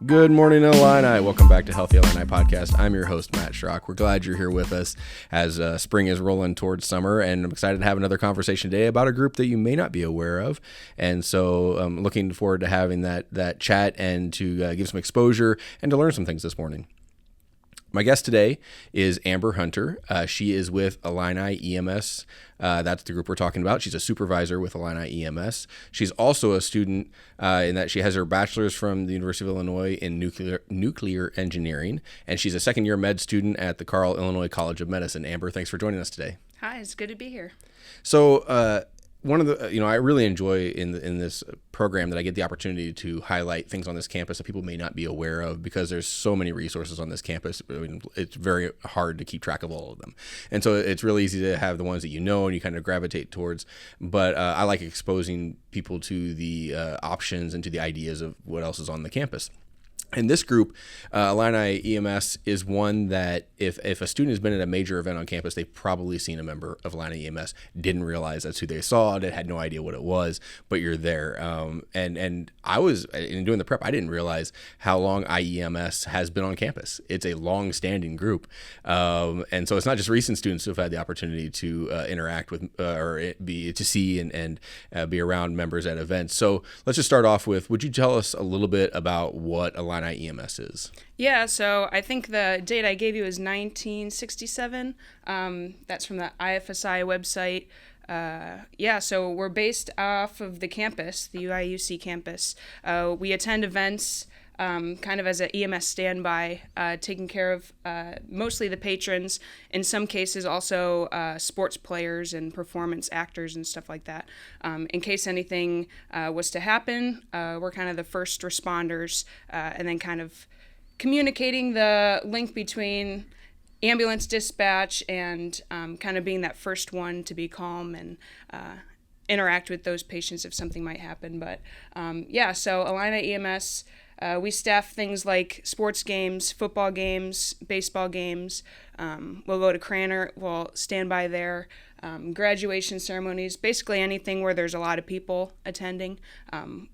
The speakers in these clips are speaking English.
Good morning, Illini. Welcome back to Healthy Illini Podcast. I'm your host, Matt Schrock. We're glad you're here with us as spring is rolling towards summer, and I'm excited to have another conversation today about a group that you may not be aware of. And so I'm looking forward to having that chat and to give some exposure and to learn some things this morning. My guest today is Amber Hunter. She is with Illini EMS. That's the group we're talking about. She's a supervisor with Illini EMS. She's also a student in that she has her bachelor's from the University of Illinois in nuclear engineering, and she's a second-year med student at the Carle Illinois College of Medicine. Amber, thanks for joining us today. Hi, it's good to be here. So, one of the, I really enjoy in this program that I get the opportunity to highlight things on this campus that people may not be aware of because there's so many resources on this campus. I mean, it's very hard to keep track of all of them. And so it's really easy to have the ones that you know and you kind of gravitate towards. But I like exposing people to the options and to the ideas of what else is on the campus. And this group, Illini EMS, is one that if a student has been at a major event on campus, they've probably seen a member of Illini EMS, didn't realize that's who they saw, had no idea what it was, but you're there. And I was, in doing the prep, I didn't realize how long IEMS has been on campus. It's a long-standing group. And so it's not just recent students who have had the opportunity to interact with to see and be around members at events. So let's just start off with, would you tell us a little bit about what Illini EMS is? Yeah, so I think the date I gave you is 1967. That's from the IFSI website. So we're based off of the campus, the UIUC campus. We attend events kind of as an EMS standby, taking care of mostly the patrons, in some cases also sports players and performance actors and stuff like that. In case anything was to happen, we're kind of the first responders, and then kind of communicating the link between ambulance dispatch and kind of being that first one to be calm and interact with those patients if something might happen. But so Illini EMS, we staff things like sports games, football games, baseball games. We'll go to Cranor, we'll stand by there. Graduation ceremonies, basically anything where there's a lot of people attending.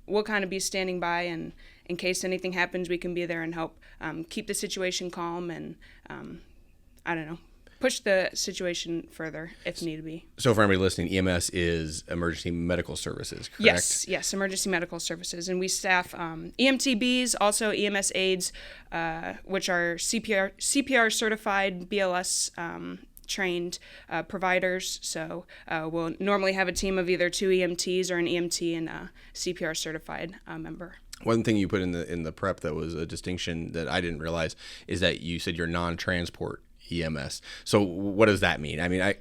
We'll kind of be standing by, and in case anything happens, we can be there and help keep the situation calm and, push the situation further if need be. So for anybody listening, EMS is Emergency Medical Services, correct? Yes, Emergency Medical Services. And we staff EMTBs, also EMS aides, which are CPR certified, BLS trained providers. So we'll normally have a team of either 2 EMTs or an EMT and a CPR certified member. One thing you put in the prep that was a distinction that I didn't realize is that you said you're non-transport EMS. So what does that mean? I mean,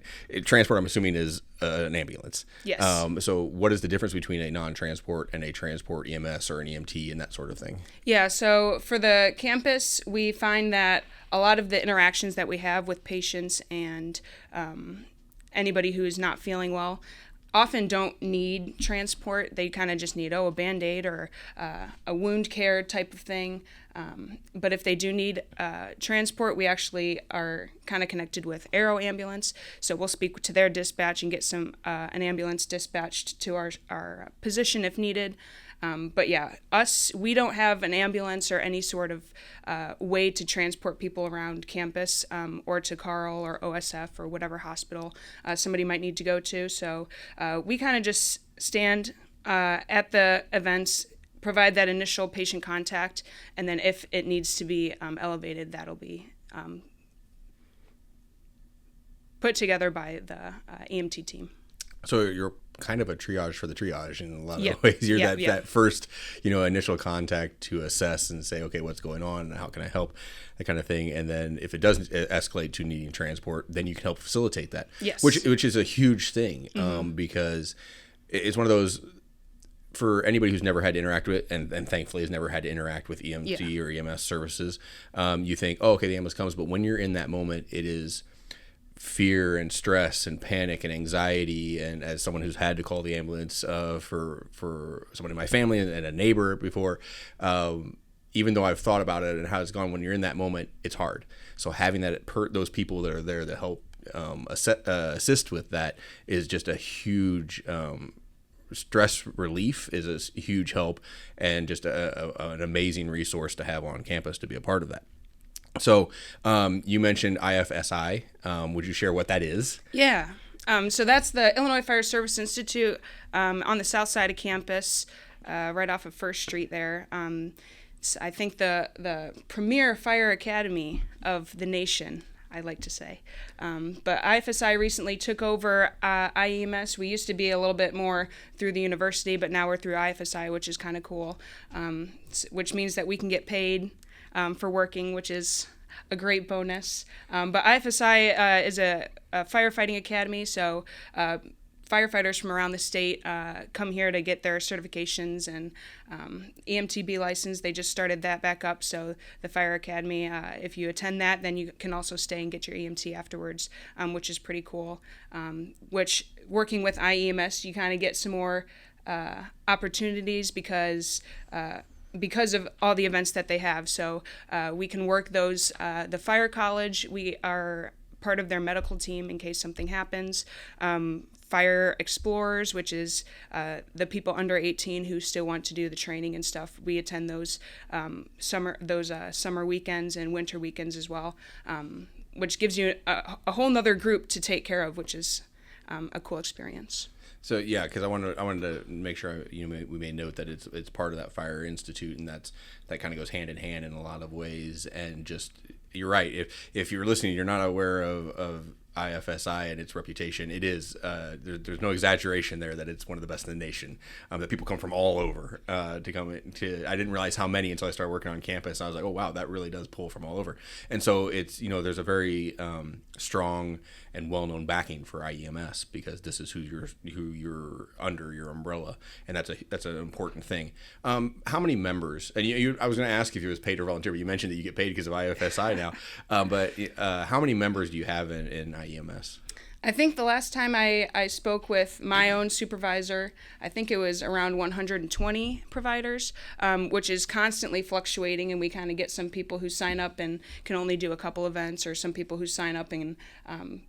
transport, I'm assuming, is an ambulance. Yes. So what is the difference between a non-transport and a transport EMS or an EMT and that sort of thing? Yeah, so for the campus, we find that a lot of the interactions that we have with patients and anybody who is not feeling well often don't need transport. They kind of just need, a Band-Aid or a wound care type of thing. But if they do need transport, we actually are kind of connected with Aero Ambulance. So we'll speak to their dispatch and get an ambulance dispatched to our position if needed. We don't have an ambulance or any sort of way to transport people around campus or to Carle or OSF or whatever hospital somebody might need to go to. So we kind of just stand at the events, provide that initial patient contact, and then if it needs to be elevated, that'll be put together by the EMT team. So you're kind of a triage for the triage in a lot of ways. You're that first, initial contact to assess and say, okay, what's going on and how can I help, that kind of thing. And then if it doesn't escalate to needing transport, then you can help facilitate that. Yes. Which is a huge thing, because it's one of those, for anybody who's never had to interact with, and thankfully has never had to interact with EMT or EMS services, you think, oh, okay, the ambulance comes. But when you're in that moment, it is fear and stress and panic and anxiety. And as someone who's had to call the ambulance for someone in my family and a neighbor before, even though I've thought about it and how it's gone, when you're in that moment, it's hard. So having those people that are there to help assist with that is just a huge stress relief is a huge help, and just an amazing resource to have on campus to be a part of that. So you mentioned IFSI. Would you share what that is? Yeah. So that's the Illinois Fire Service Institute on the south side of campus, right off of First Street there. I think the premier fire academy of the nation, I like to say. But IFSI recently took over IEMS. We used to be a little bit more through the university, but now we're through IFSI, which is kind of cool, which means that we can get paid for working, which is a great bonus. But IFSI is a firefighting academy, so firefighters from around the state come here to get their certifications and EMTB license. They just started that back up, so the fire academy, if you attend that, then you can also stay and get your EMT afterwards, which is pretty cool. Which, working with IEMS, you kind of get some more opportunities because of all the events that they have. So we can work those. The fire college, we are part of their medical team in case something happens. Fire explorers, which is the people under 18 who still want to do the training and stuff. We attend those summer weekends and winter weekends as well, which gives you a whole nother group to take care of, which is a cool experience. So yeah, because I wanted to make sure we made note that it's part of that Fire Institute, and that kind of goes hand in hand in a lot of ways. And just, you're right. If you're listening, you're not aware of IFSI and its reputation. It is there's no exaggeration there that it's one of the best in the nation. That people come from all over to come to. I didn't realize how many until I started working on campus. I was like, oh wow, that really does pull from all over. And so it's there's a very strong and well-known backing for IEMS, because this is who you're under your umbrella, and that's an important thing. How many members? And I was going to ask if you was paid or volunteer, but you mentioned that you get paid because of IFSI now. But how many members do you have in IEMS? I think the last time I spoke with my own supervisor, I think it was around 120 providers, which is constantly fluctuating, and we kind of get some people who sign up and can only do a couple events, or some people who sign up and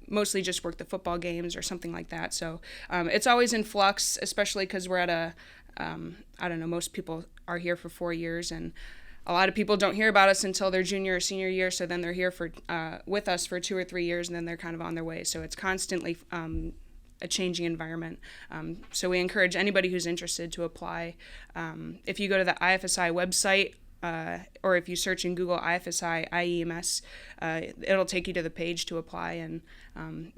mostly just work the football games or something like that. So it's always in flux, especially because we're at I don't know, most people are here for 4 years, and a lot of people don't hear about us until their junior or senior year, so then they're here with us for 2 or 3 years, and then they're kind of on their way. So it's constantly a changing environment. So we encourage anybody who's interested to apply. If you go to the IFSI website, or if you search in Google IFSI IEMS, it'll take you to the page to apply, and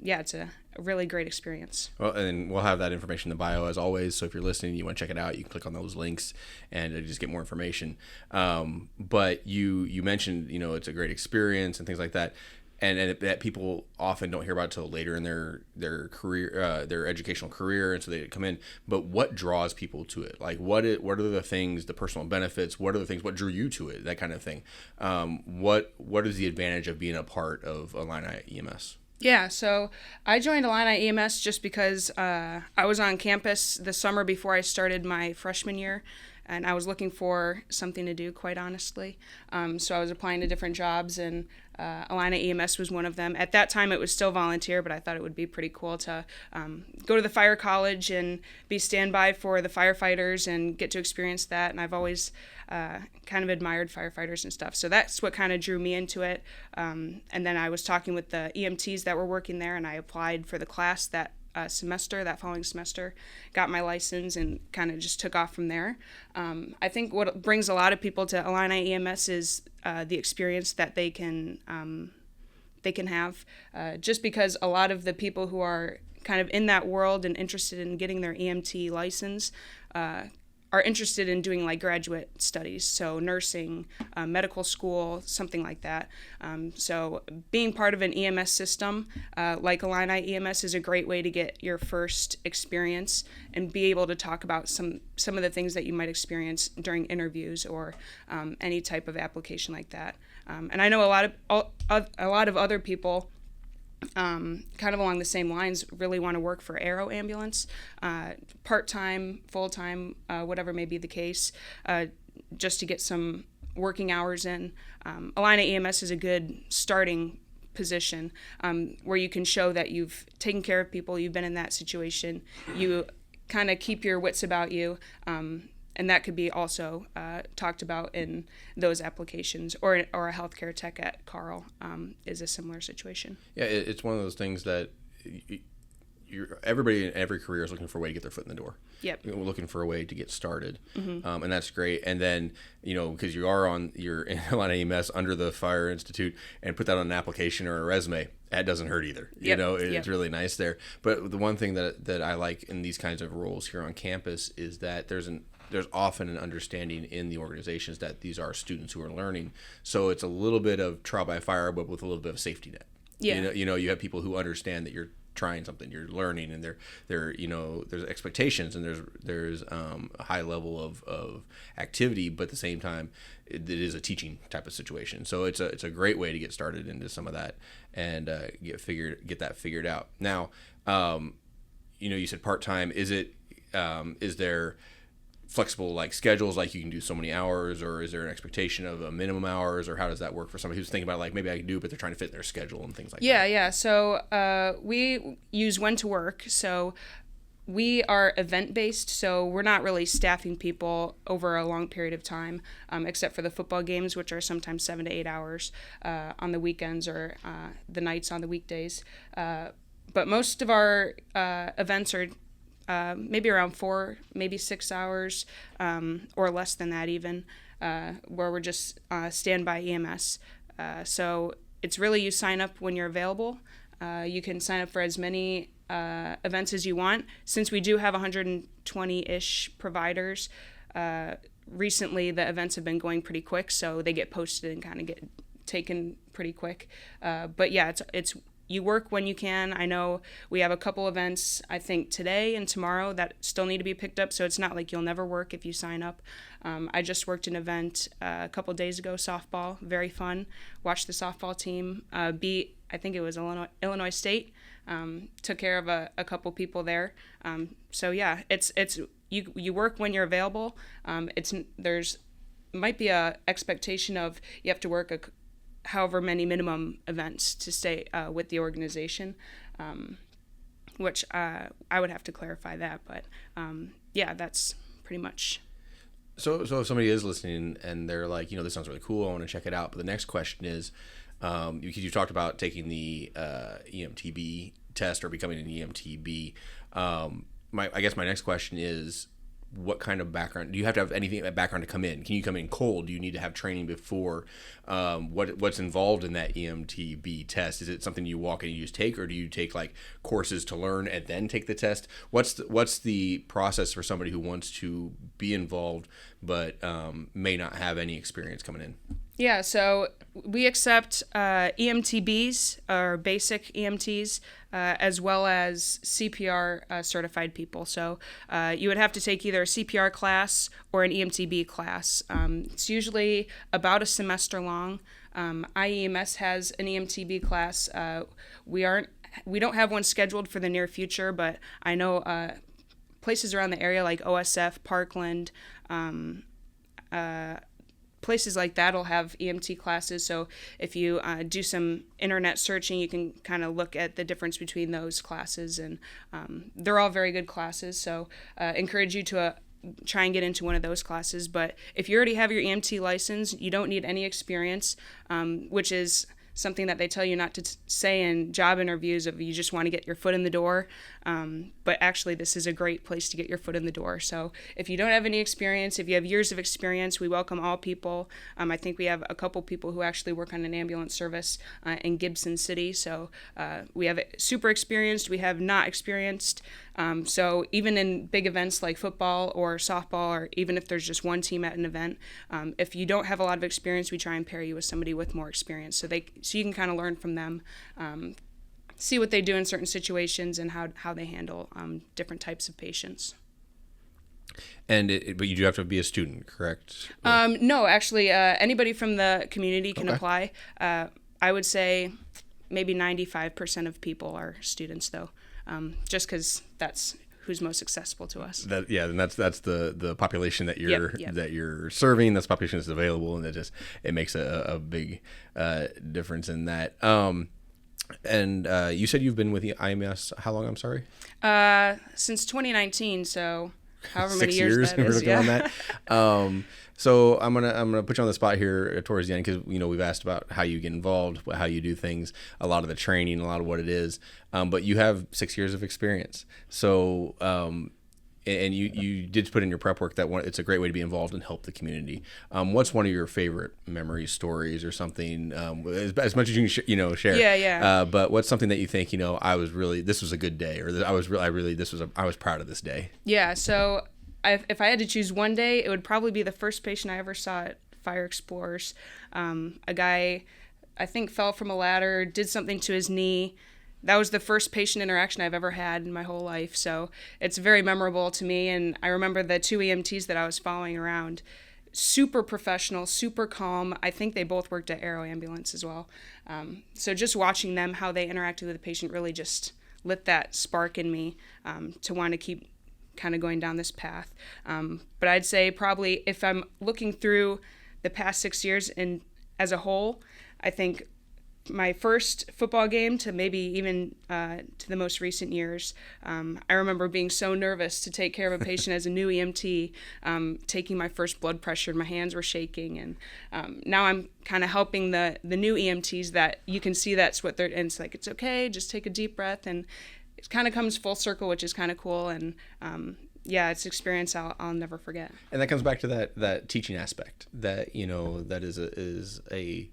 it's a really great experience. Well, and we'll have that information in the bio as always, so if you're listening, you want to check it out, you can click on those links and just get more information. But you mentioned it's a great experience and things like that, and that people often don't hear about until later in their career, their educational career, and so they come in. But what draws people to it? Like, what are the things, the personal benefits? What are the things? What drew you to it? That kind of thing. What is the advantage of being a part of Illini EMS? Yeah, so I joined Illini EMS just because I was on campus the summer before I started my freshman year, and I was looking for something to do, quite honestly. So I was applying to different jobs, and Illini EMS was one of them. At that time, it was still volunteer, but I thought it would be pretty cool to go to the fire college and be standby for the firefighters and get to experience that. And I've always kind of admired firefighters and stuff. So that's what kind of drew me into it. And then I was talking with the EMTs that were working there, and I applied for the class that following semester, got my license, and kind of just took off from there. I think what brings a lot of people to Illini EMS is the experience that they can have, just because a lot of the people who are kind of in that world and interested in getting their EMT license are interested in doing like graduate studies, so nursing, medical school, something like that. So being part of an EMS system like Illini EMS is a great way to get your first experience and be able to talk about some of the things that you might experience during interviews or any type of application like that. And I know a lot of other people kind of along the same lines really want to work for Aero Ambulance, part-time, full-time, whatever may be the case, just to get some working hours in. Illini EMS is a good starting position where you can show that you've taken care of people, you've been in that situation, you kind of keep your wits about you. And that could be also talked about in those applications, or a healthcare tech at Carl is a similar situation. Yeah, it's one of those things that everybody in every career is looking for a way to get their foot in the door. Yep. We're looking for a way to get started, and that's great. And then, because you're in Illini IEMS under the Fire Institute, and put that on an application or a resume, that doesn't hurt either. Yep. It's really nice there. But the one thing that I like in these kinds of roles here on campus is that there's often an understanding in the organizations that these are students who are learning. So it's a little bit of trial by fire, but with a little bit of a safety net. Yeah. You have people who understand that you're trying something, you're learning, and there's expectations, and there's a high level of activity, but at the same time it is a teaching type of situation. So it's a great way to get started into some of that and get that figured out. Now, you said part-time. Is there flexible like schedules, like you can do so many hours, or is there an expectation of a minimum hours, or how does that work for somebody who's thinking about like maybe I can do it, but they're trying to fit in their schedule and things like that? Yeah. So we use when to work. So we are event based, so we're not really staffing people over a long period of time, except for the football games, which are sometimes 7 to 8 hours on the weekends or the nights on the weekdays. But most of our events are maybe around 4, maybe 6 hours, or less than that even, where we're just standby EMS. So it's really you sign up when you're available. You can sign up for as many events as you want. Since we do have 120-ish providers, recently the events have been going pretty quick, so they get posted and kind of get taken pretty quick. But yeah, it's you work when you can. I know we have a couple events, I think today and tomorrow, that still need to be picked up, so it's not like you'll never work if you sign up. I just worked an event a couple days ago, softball, very fun. Watched the softball team beat, I think it was Illinois State. Took care of a couple people there. So yeah, it's you work when you're available. There's might be a expectation of you have to work however many minimum events to stay with the organization, which I would have to clarify that, but yeah, that's pretty much. So if somebody is listening and they're like, this sounds really cool, I want to check it out, but the next question is, because you talked about taking the EMTB test or becoming an EMTB, I guess my next question is, what kind of background do you have to have? Anything background to come in? Can you come in cold? Do you need to have training before? What's involved in that EMTB test? Is it something you walk in and you just take, or do you take like courses to learn and then take the test? What's the process for somebody who wants to be involved but may not have any experience coming in? Yeah, so we accept EMTBs, or basic EMTs, as well as CPR certified people. So you would have to take either a CPR class or an EMTB class. It's usually about a semester long. IEMS has an EMTB class. We don't have one scheduled for the near future, but I know places around the area like OSF, Parkland, places like that will have EMT classes. So if you do some internet searching, you can kind of look at the difference between those classes, and they're all very good classes. So encourage you to try and get into one of those classes. But if you already have your EMT license, you don't need any experience, which is something that they tell you not to say in job interviews, if you just want to get your foot in the door. But actually, this is a great place to get your foot in the door. So if you don't have any experience, if you have years of experience, we welcome all people. I think we have a couple people who actually work on an ambulance service in Gibson City. So we have super experienced, we have not experienced. So even in big events like football or softball, or even if there's just one team at an event, if you don't have a lot of experience, we try and pair you with somebody with more experience, so you can kind of learn from them, see what they do in certain situations and how they handle different types of patients. And but you do have to be a student, correct? No, actually, anybody from the community can apply. I would say maybe 95% of people are students, though, just because that's who's most accessible to us. And that's the population that you're Yep. that you're serving. That's the population that's available, and it makes a big difference in that. And you said you've been with the IEMS how long? I'm sorry. Since 2019, so however many 6 years years. that We're is. looking on that. So I'm gonna put you on the spot here towards the end, because we've asked about how you get involved, how you do things, a lot of the training, a lot of what it is. But you have 6 years of experience. So and you did put in your prep work that it's a great way to be involved and help the community. What's one of your favorite memories, stories, or something? As much as you can share. Yeah. But what's something that you think this was a good day, or I was proud of this day. Yeah. So if I had to choose one day, it would probably be the first patient I ever saw at Fire Explorers. A guy, I think, fell from a ladder, did something to his knee. That was the first patient interaction I've ever had in my whole life. So it's very memorable to me. And I remember the 2 EMTs that I was following around, super professional, super calm. I think they both worked at Aero Ambulance as well. So just watching them, how they interacted with the patient, really just lit that spark in me to want to keep kind of going down this path. But I'd say probably if I'm looking through the past 6 years and as a whole, I think my first football game to maybe even to the most recent years, I remember being so nervous to take care of a patient as a new EMT, taking my first blood pressure, and my hands were shaking. And now I'm kind of helping the new EMTs that you can see that's what they're, and it's like, it's okay, just take a deep breath. And it kind of comes full circle, which is kind of cool. And it's an experience I'll never forget. And that comes back to that teaching aspect that, that is a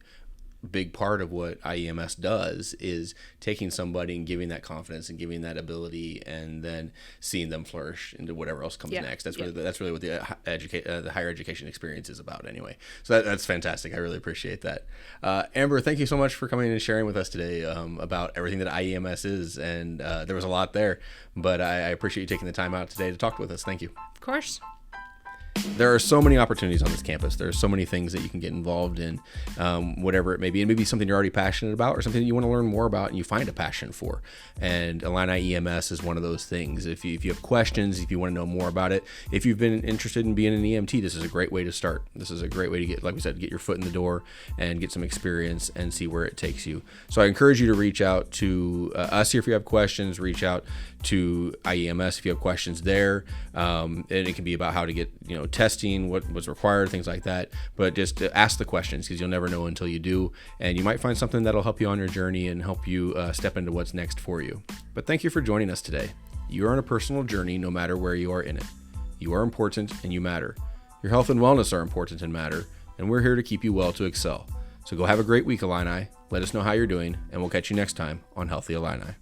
big part of what IEMS does, is taking somebody and giving that confidence and giving that ability, and then seeing them flourish into whatever else comes next. That's really what the higher education experience is about, anyway. So that's fantastic. I really appreciate that. Amber, thank you so much for coming and sharing with us today about everything that IEMS is, and there was a lot there, but I appreciate you taking the time out today to talk with us. Thank you. Of course. There are so many opportunities on this campus. There are so many things that you can get involved in, whatever it may be. It may be something you're already passionate about, or something that you want to learn more about and you find a passion for. And Illini EMS is one of those things. If you have questions, if you want to know more about it, if you've been interested in being an EMT, this is a great way to start. This is a great way to get, like we said, get your foot in the door and get some experience and see where it takes you. So I encourage you to reach out to us here if you have questions. Reach out to IEMS if you have questions there. And it can be about how to get, testing, what was required, things like that. But just ask the questions, because you'll never know until you do. And you might find something that'll help you on your journey and help you step into what's next for you. But thank you for joining us today. You are on a personal journey no matter where you are in it. You are important and you matter. Your health and wellness are important and matter. And we're here to keep you well to excel. So go have a great week, Illini. Let us know how you're doing, and we'll catch you next time on Healthy Illini.